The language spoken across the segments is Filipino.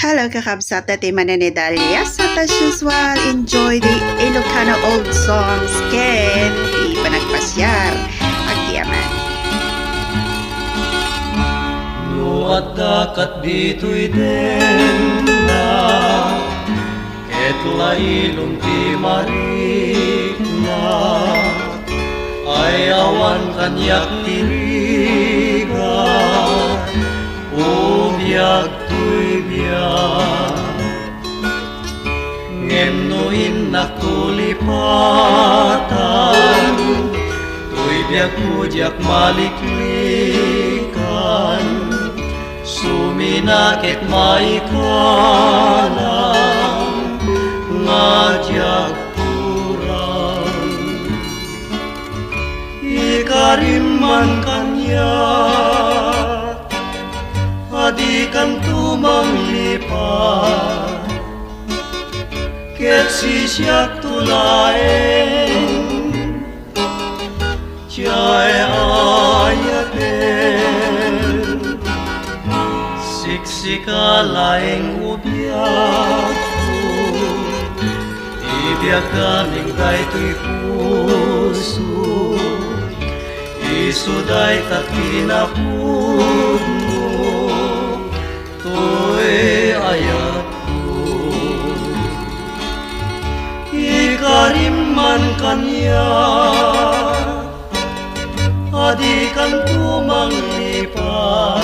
Hello kakabsat at mananedalya at as usual, enjoy the Ilocano old songs ken di panagpasyar agyaman. No at dakat dito'y denda ket lailong ti marikna ay awan kanyak tiriga biag tuy biag ngem no inakulipatan tuy biag kujak maliklikan suminakit maikalang ngajak kurang ikariman kanyak adi kan tumanglipat ket sisyak tulaeng jay ayaten siksika laeng ubiakku ibyak kaming daytoy puso isuday kat kinapudmo to'y ayat ko ikariman kanya adi kan tumanglipat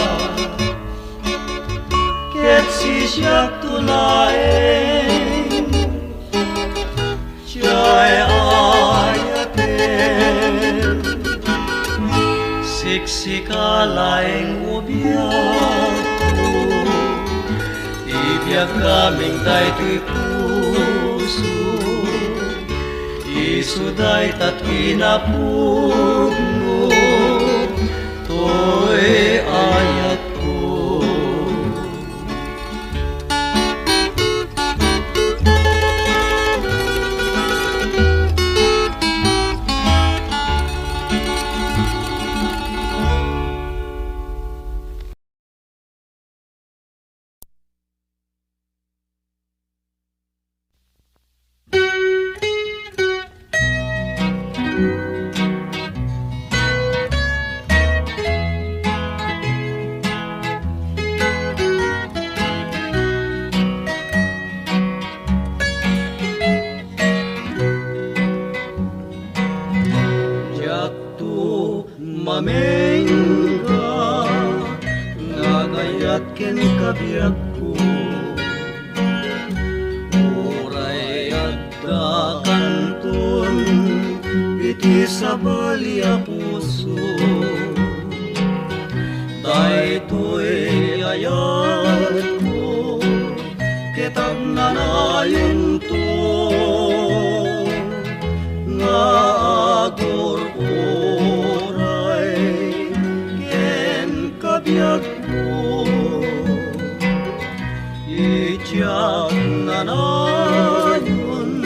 ket sisyak tulaeng jay ayaten siksika laeng ubiak ibyak kaming daytoy puso isuday tat kinapudno to'y ayat ko. Mamengga ngagayat ken kabiyak ko oray adda kanton iti sabali a puso daytoy ayat ko ketag nanayon to nga agor biag mo itiyak nanayon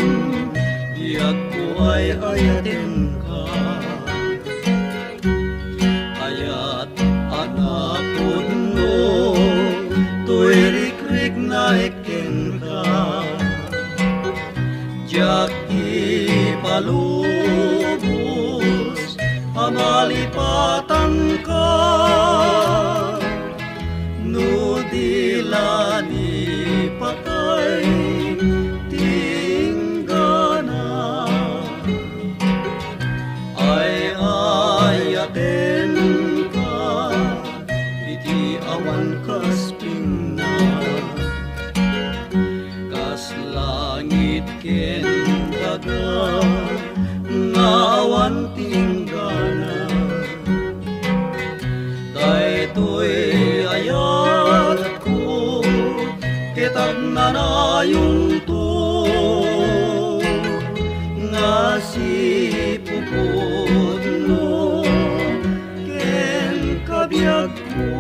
biag ko ay ayatin ka ayat anapod no to'y rikrik na iken ka jak ipalubos amalipatan ka nudila di patay tinggana ay ayaten ka iti awan kasping na kas langit ken daga ngawan tinggana daytoy ayat ko ketag nanayong to nga sipupod no ken kabiag ko.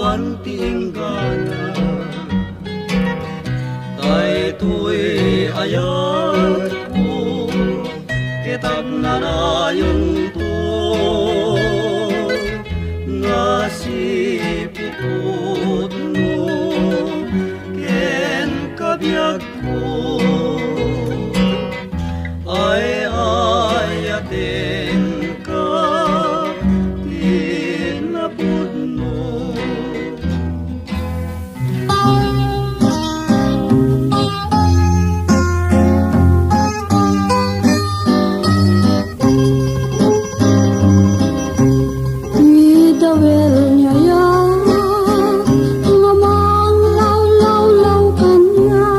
mantinggana. Daytoy ayat ko, kitag narayon to, nga siputod no, ken kabiyag ko, ay ayaten ka, tinapudno. Idawel niya yan, nga manglaw-law-law kanya.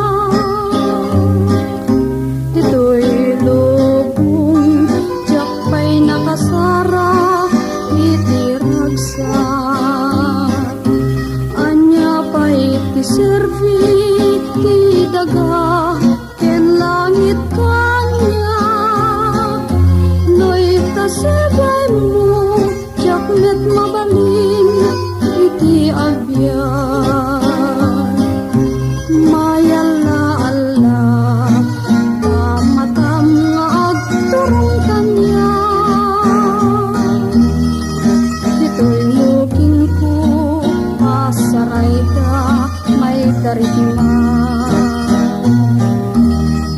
Dito'y lubong, tiyak pa'y nakasara, itiragsa. Anya pa'y tiservi, tidaga, ken langit kanya. No'y tasebay mo, Jakmet mabalin iti agyan. Mayala Allah pamatam nga agturong kanya. Dito'y looking ko pasaray da may darigma.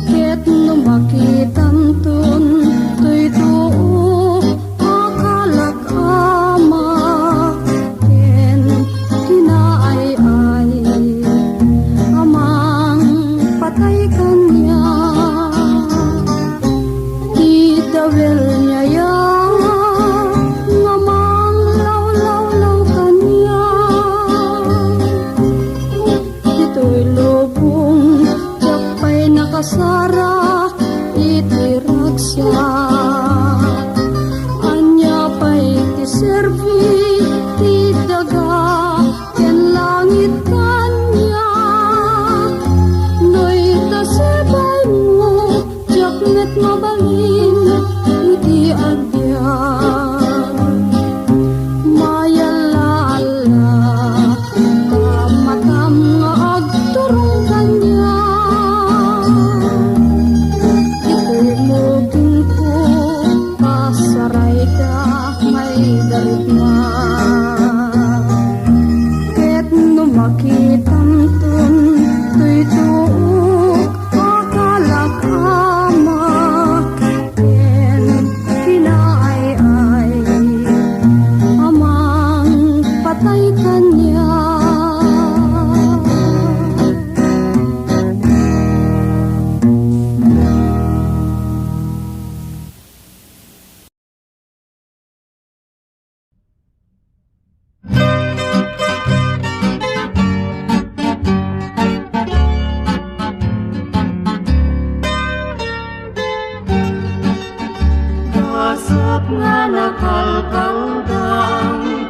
Ket no makitantun to'y tuo akalak ama ken kinaay-ay amang patay kanya. Idawel niya yan, nga manglaw-law-law kanya. Dito'y lubong, tiyak pa'y nakasara, itiragsa. Anya pa'y tiservi, tidaga, ken langit kanya. No'y tasebay mo, jakmet mabalin, iti agyan. Mayala Allah, kamatam nga agturong kanya. Dito'y looking ko pasaray da may darigma. Ket no makitantun to'y tuo akalak ama ken kinaay-ay amang patay kanya. Kasap nga nakalkaldang,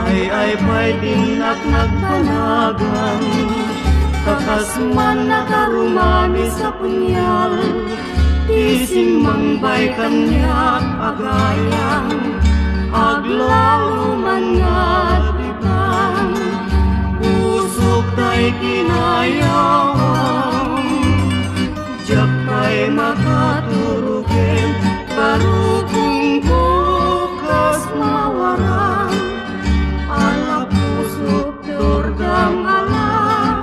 ay pa'y tinak nagpanagang, kakasman nakarumami sa punyal, ising mangbay kanyak agayang, aglalo man nga ditang, pusok ta'y kinayawang, jak pa'y makaturugin, karugong bukas mawarang, ala pusok turgang ala,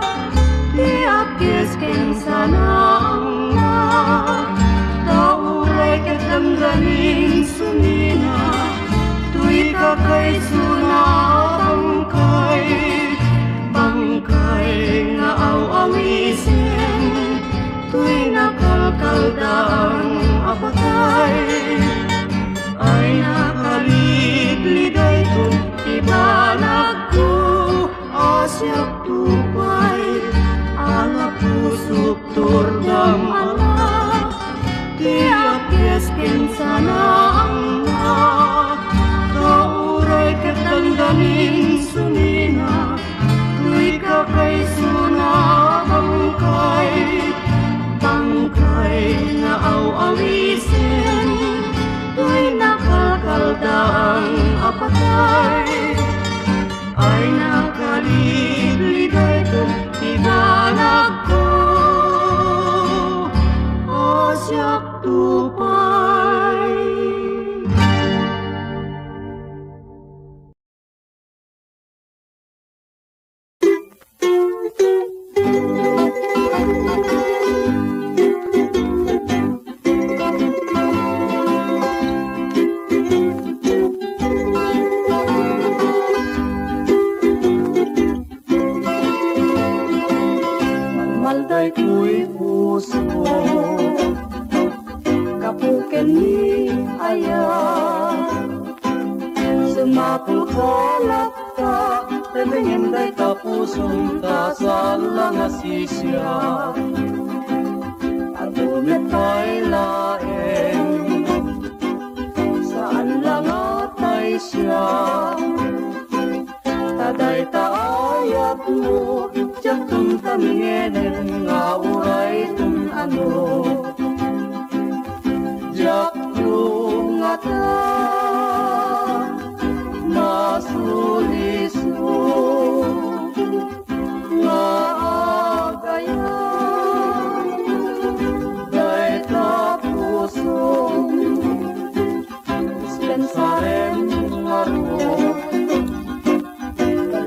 tiapkes ken sanang na, tauray katangganing sumina, tuy kakay suna bangkay, bangkay nga aw-awisin, tuy nakalkaldang apatay, ay nakaligliday to, ibalag ko, asyak tupay, ala pusok turdam ala, tiyak keskin sana ang na, kauray katangganing sumina, tuy kakay suna bangkay, bangkay nga aw-awisin, tuy nakalkaldaang apatay, ay nakaligliday Kalak ka, temengin day tapusong ta sa langasisya. Adumit kay laeng, saan lang atay siya. Taday taayat mo, tiyak tung tamingenen nga uray tung ano. Tiyak tung ata, masuliso nga agaya day tapusong dispensaren nga ro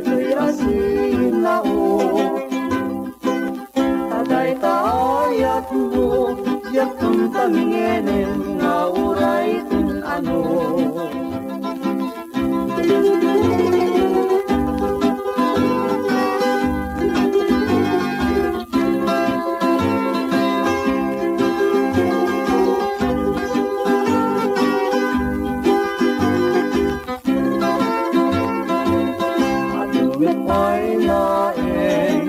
kay asin lao taday taayat mo yak kung tamingenen nga uray kung ano. Adumit ay laeng,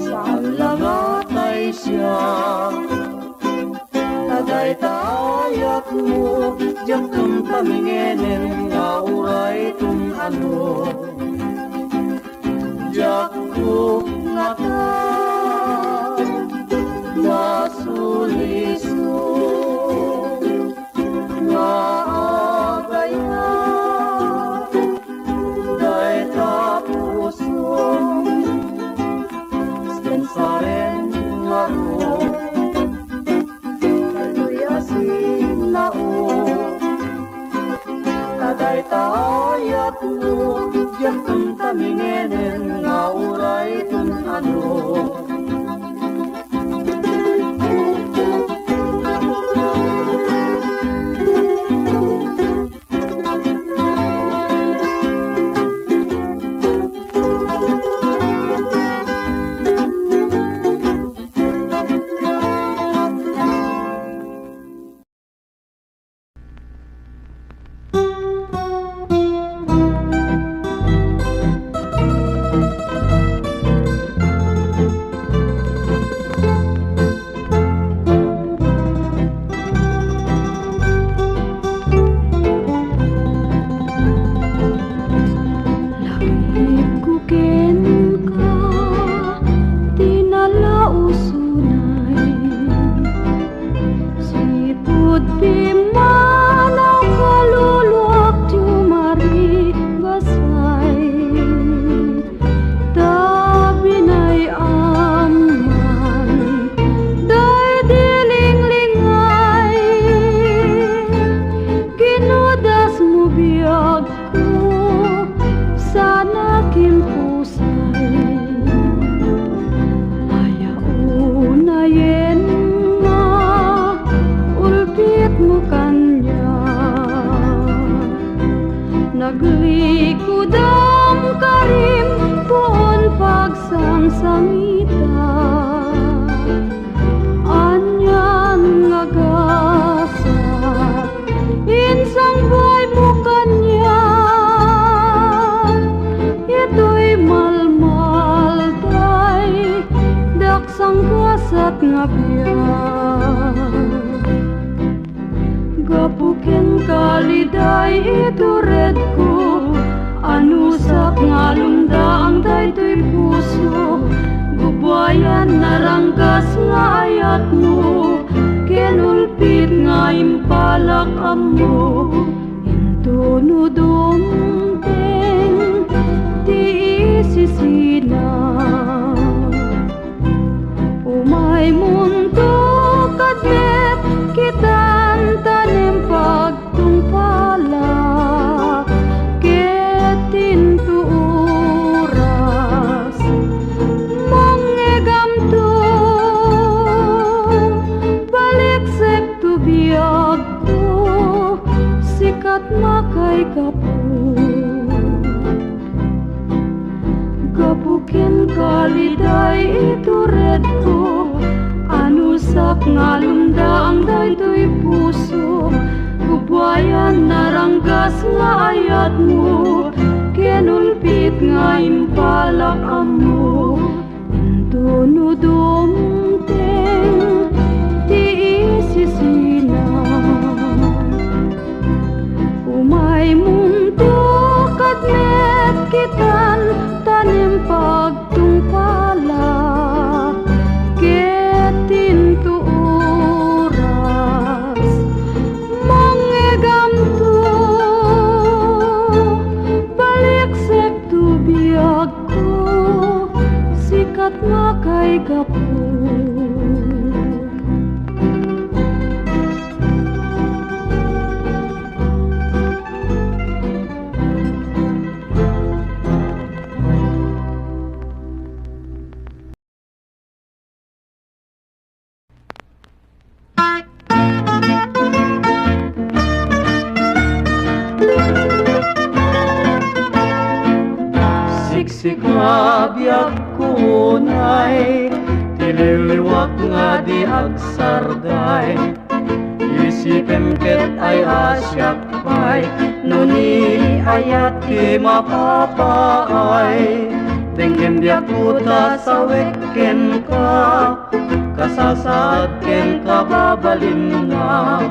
saan lang atay siya. Taday taayat mo, diyak kung tamingenen nga uray kung ano. Diyak ko nga ta, masuliso nga agaya day tapusong dispensaren nga ro kay asin lao taday taayat mo diyak kung tamingenen nga uray kung ano. Naglikudam karim buon pagsangsangita anyan ngagasa insang buhay mo kanya ito'y malmal tay daksang kasat nga biyak gapuken kaliday ito red ko anusak nga lumdaang daytoy puso gubayan narangkas nga ayat mo kinulpit nga impalak amo into nudumpeng ti isisina umay mundo kadmet kitan tanim pagtungpala ketin tu oras mangegam tu balik sek tu biag ko sikat makay kapu gapuken kaliday ito red ko anusak nga lumdaang daytoy puso bayan naranggas nga ayat mo, kenulpit nga impalak amo, tunudumteng ti isisina. Umay mundo kadnet kitan tanim pagtungpala, ketin tu oras mangegam tu balik sektu biag ko sikat nga kay gapu. Siksik nga biyak kunay, tililiwak nga di agsarday. Isipem ket ay asyak pay, nuni ayat di mapapaay. Denggem biyak puta sa weken ka, kasasaad ken kababalin na.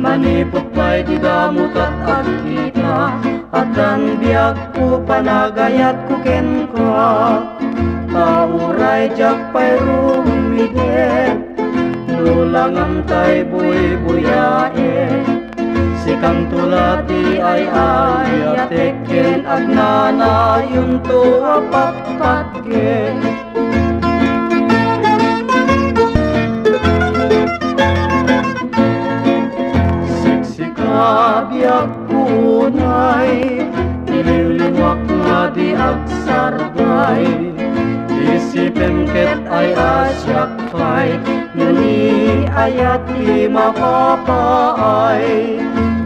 Manipot pa'y di damot at agkita, at ang biyak ko panagayat ko ken ka. Tauray jak pa'y rumidet, nulang ang tay buy-buyae. Sikang tulati ay ayateken, agnana yung to apat-patke. Biyak kunay, nililiwak nga di agsarbay. Isipem ket ay asyak pay, nuni ayat di mapapaay.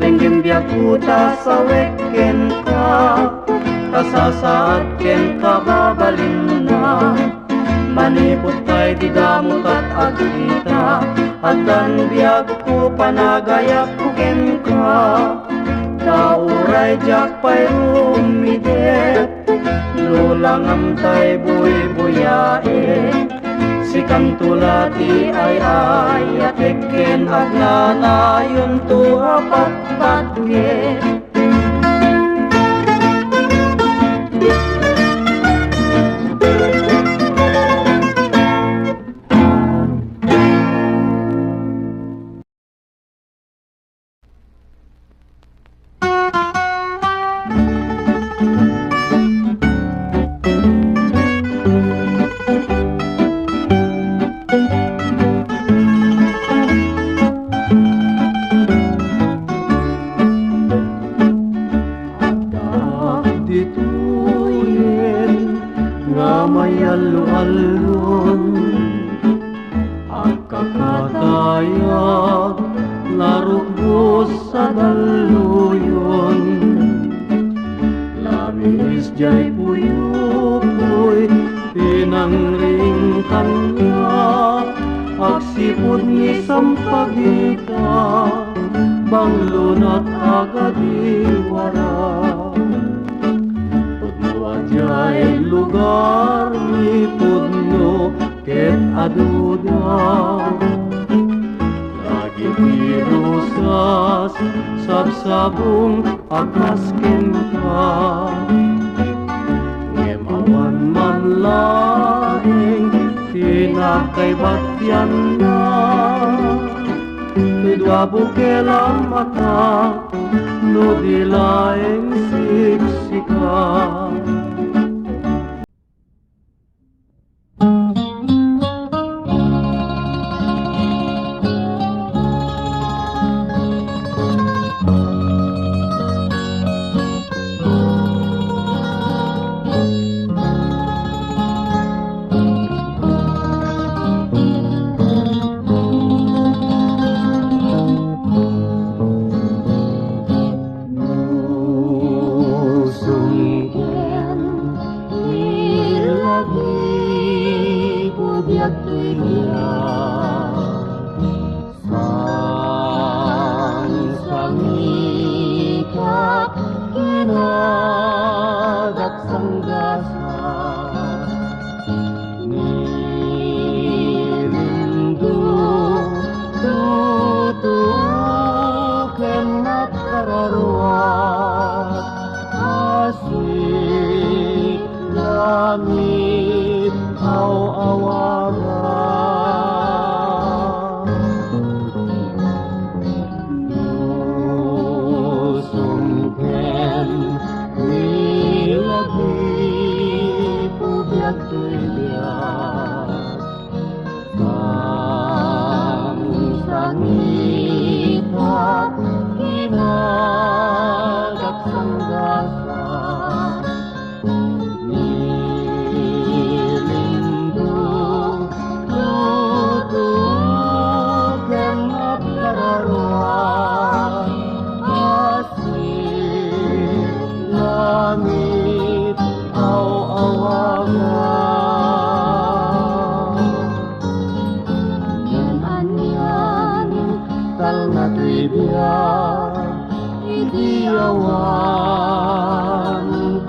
Denggem biyak puta sa weken ka, kasasaad ken kababalin na. Manipot pa'y di damot at agkita, at ang biyak ko panagayak ko ken ka. Tauray jak pa'y rumidet, nulang ang tay buy-buyae. Sikang tulati ay ayateken, agnana yung to apat-patke. Alon ang kakatayag larubos sa daluyon. Lamis jay puyukoy pinangring kanya, agsipod ni sampagita banglon at agadiwara. Jay lugar ni pudno ket aduda, lagi pirusas sabsabong akas kenta. Ngemawan man laing tinakay batyan na, tidwa bukelang mata no dilaeng siksika. Sang Nilindung tutup yang apararuan asih langit aw-awagan yan anyan tal na tribyan idiawan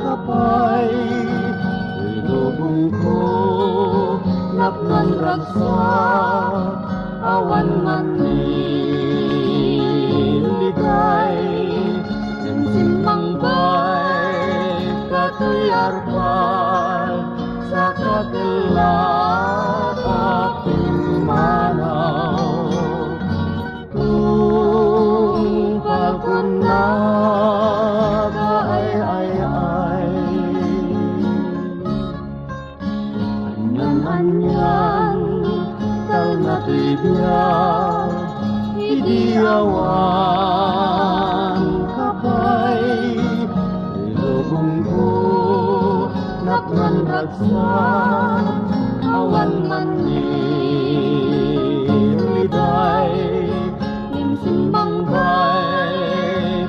kapay ilubong ko napnan ragsa awan man niligay simsimbang bay katuyarpan sa kakilat aking manaw tungpal ko na ay anyan tal na tibiyang idiawan kapay ilubong ko napnan ragsa awan man niliday nimsimbang bay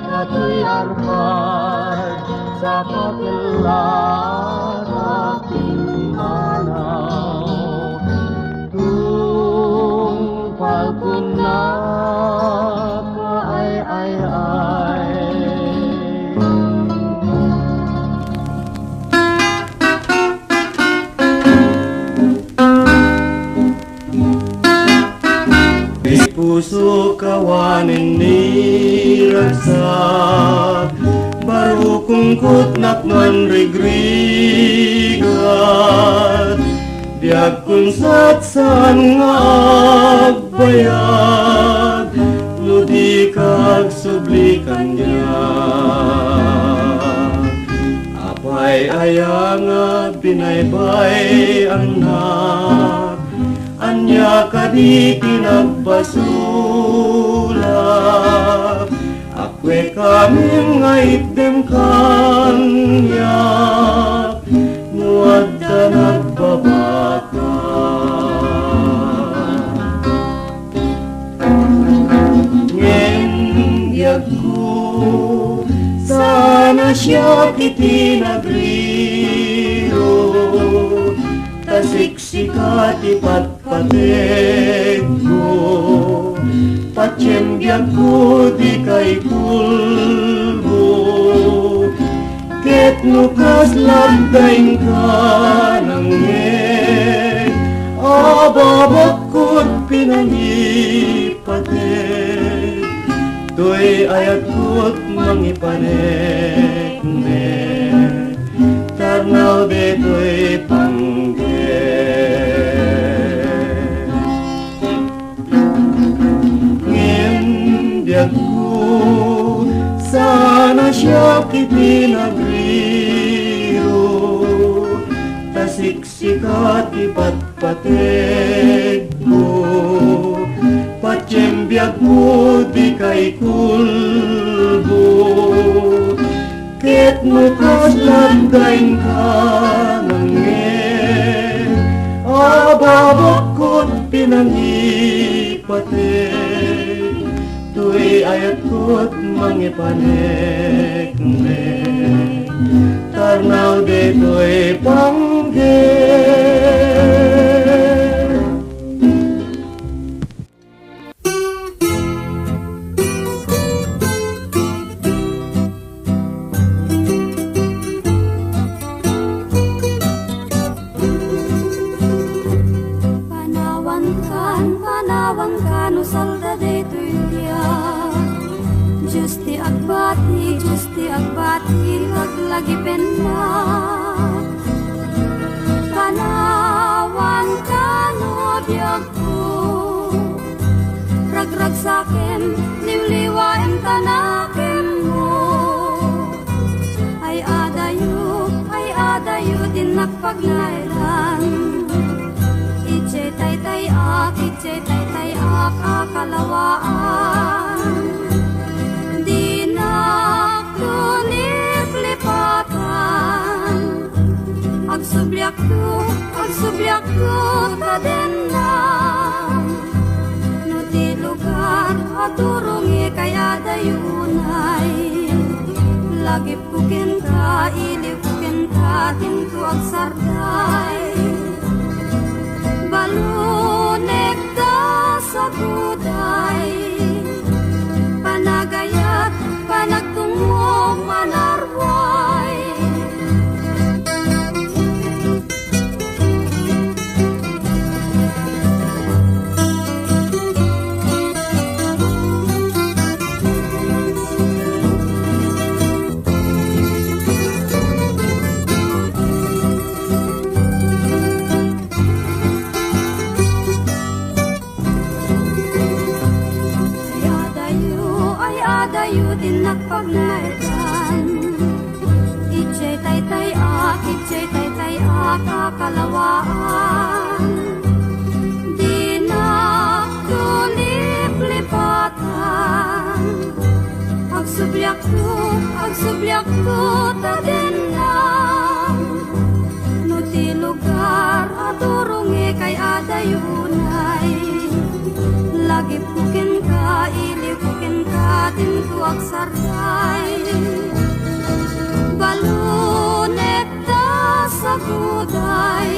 katuyarpan sa kakilat aking manaw tungpal ko na ay di puso kawanin ni ragsak baru kungkut nakman rigrigat biag kun satsan nga agbayag nudi kag sublikan niya apay ayanga binaybay anak anya kadi kinagbasulap akwe kami ngaitdem kanya nuad da nagbabaka ngengyag ko sana siya kiti nagriro tasiksikat ipatpatek ko patyemgyag ko di kay kulbo ket nukas labdain ka ng ngeg ababakot pinangipatek to'y ayatkot mangipanek tarnaw deto'y ngembyag ko sana siya kiti nagriro tasiksikat ipatpatek ko patyembyag mo di kay kulbo ket nukas landain ka ng ngeg ababakot pinangipatek to'y ayatkot mangipanek tarnaw deto'y panggeg panawan kan usalda deto'y Justi agbati lagi penat panawan kano biagku ragrag sakem liwliwaem tanakem mo ay adayo din nakpagnailan ije tay ak akalawaan di naklulip-lip Subyak ko tadenang no di lugar at turungi kaya dayunay lagi pukin ka ili pukin ka tintu ang sarday balunek ka sa buday panagayat panagtungong manarway. Dayo din nagpagnaitan Ichay tay kakalawaan Di na tulip-lipatan Agsubyak ko taden lang No ti lugar at urungi kay adayunay Lagi pukin ka, ili pukin ka, tintu agsarday Balunet ta sa buday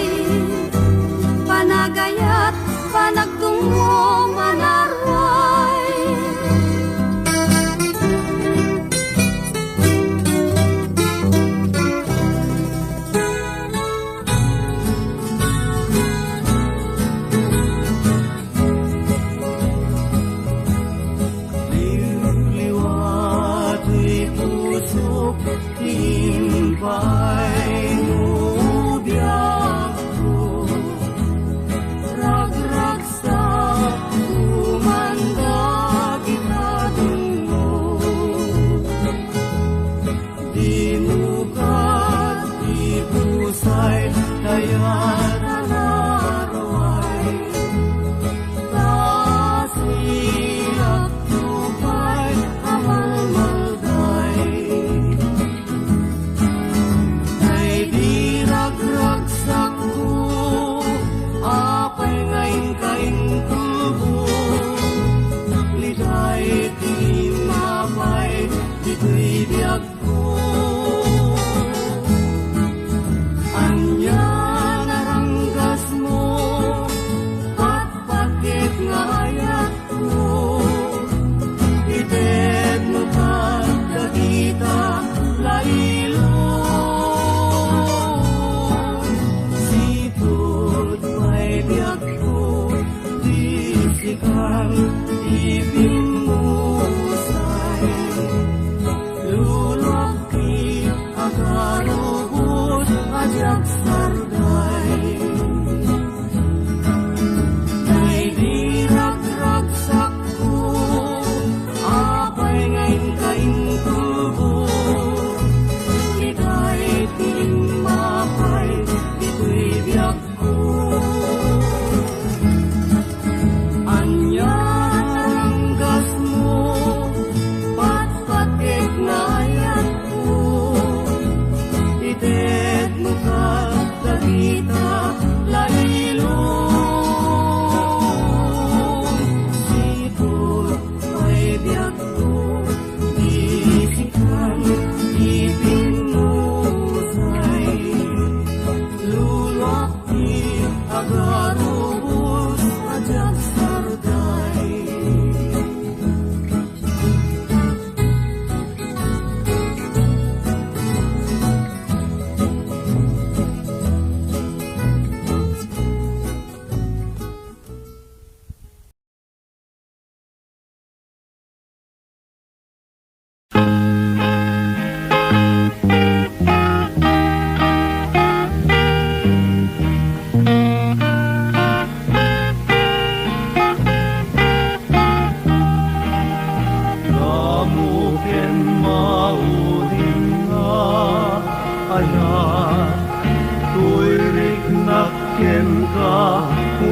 Panagayat, panagtungo manarway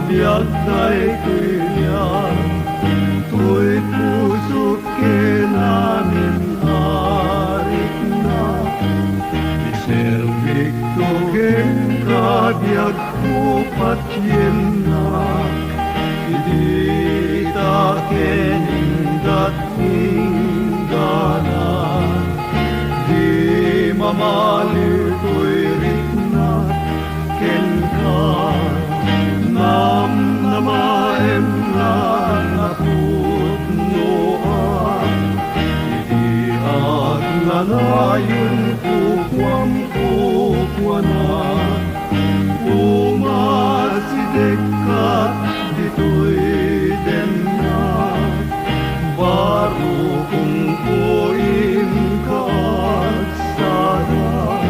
biag tay tuyan Tuy pusok kenamin arik na Servik to biag ko patyenak Idi kening dating ganan Di mamalir ko'y ritnat ken ka Nam namaem na naputnoan Idi at nanayon kukwam kukwanan Umasidek ka dito'y denat Baru kung kuin ka at sarap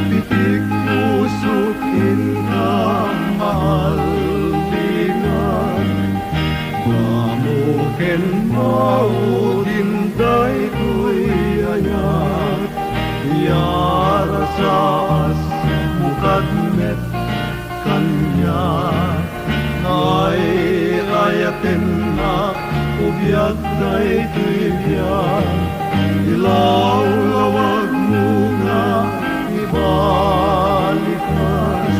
Pitik pusukin ka maalbinan Mamukin maudin day ko'y ayat Yara saas mukat met kanya Ay ayatin na ubiyag day tuibiyag Ilaw lawag mo na ibalikas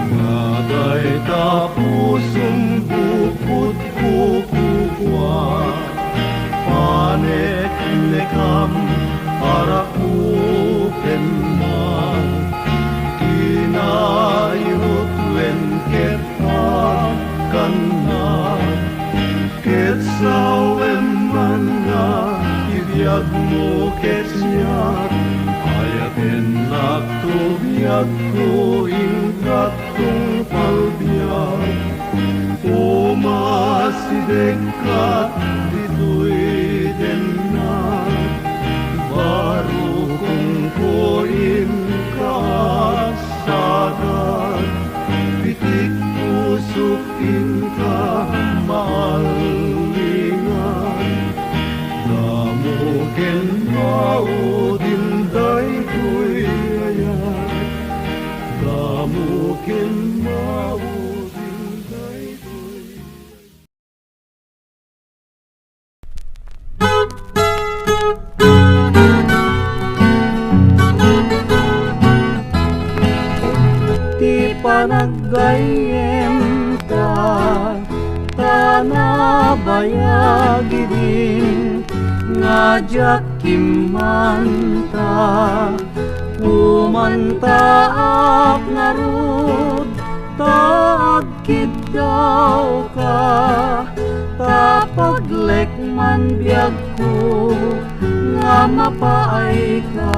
Maday tapusong bukod kukukwa Panek nekam para kupen man Kinairut wen kepa kanan Ketsawen man na ibiyag mo kesyak Ayatin naktubiyag ko ingkatong palbiyag Umasidek ka dito'y denat Baru kung kuin ka sagad Pitik pusukin ka maalingan Damukin maudin day ko'y ayat Damukin maudin day ko'y Di panaggayem ka Tanabayagi din Ngajak kimanta Umantaak narud Taagkid daw ka Tapaglekman biyag ko Nga mapaay ka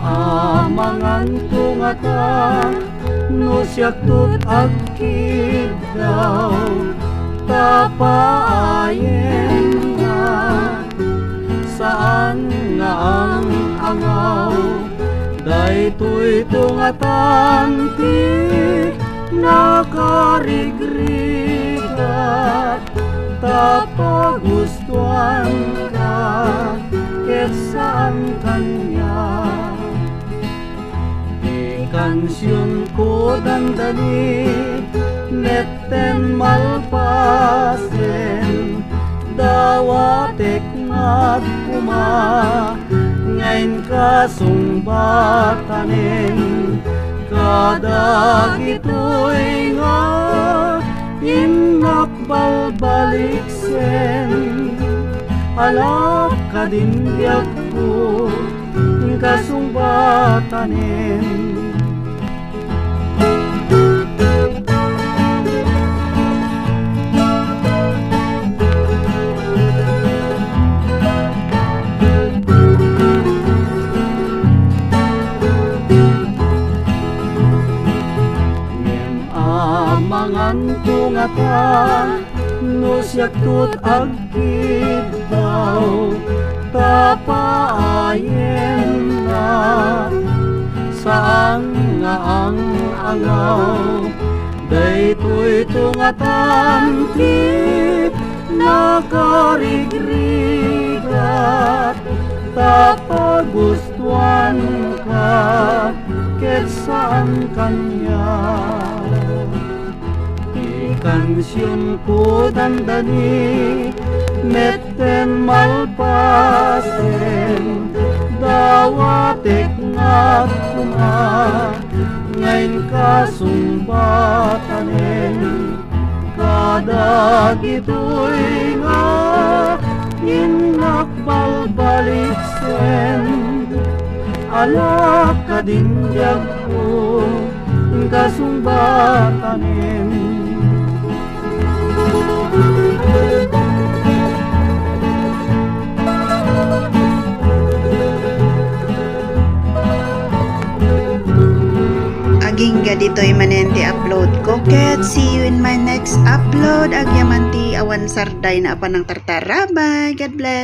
Amangan tungata no siyak tut agkid daw tapaayen nga saan nga ang angaw daytoy tungatan ti nakarigrigat tapagustuhan ka ket saan kanya Kansyon ko dandali Netten malpasen Dawatek ngat kuma Ngayon kasumbatanin Kadag ito'y nga Inakbalbaliksen Alak kadindiag ko Kasumbatanin Tungata no siyak tut agkid daw tapaayen na saan nga ang angaw daytoy tungatan ti nakarigrigat tapagustuhan ka ket saan kanya Kansyon ko dandani Netten malpasen Dawatek ngat ngayon kasumbatanin kadag ito'y nga inakbalbalik sen alak kadindyag ko kasumbatanin. Aging dito'y manenti upload ko. Ket, see you in my next upload. Agyamanti awan sarday na apa ng tartara. Bye. God bless.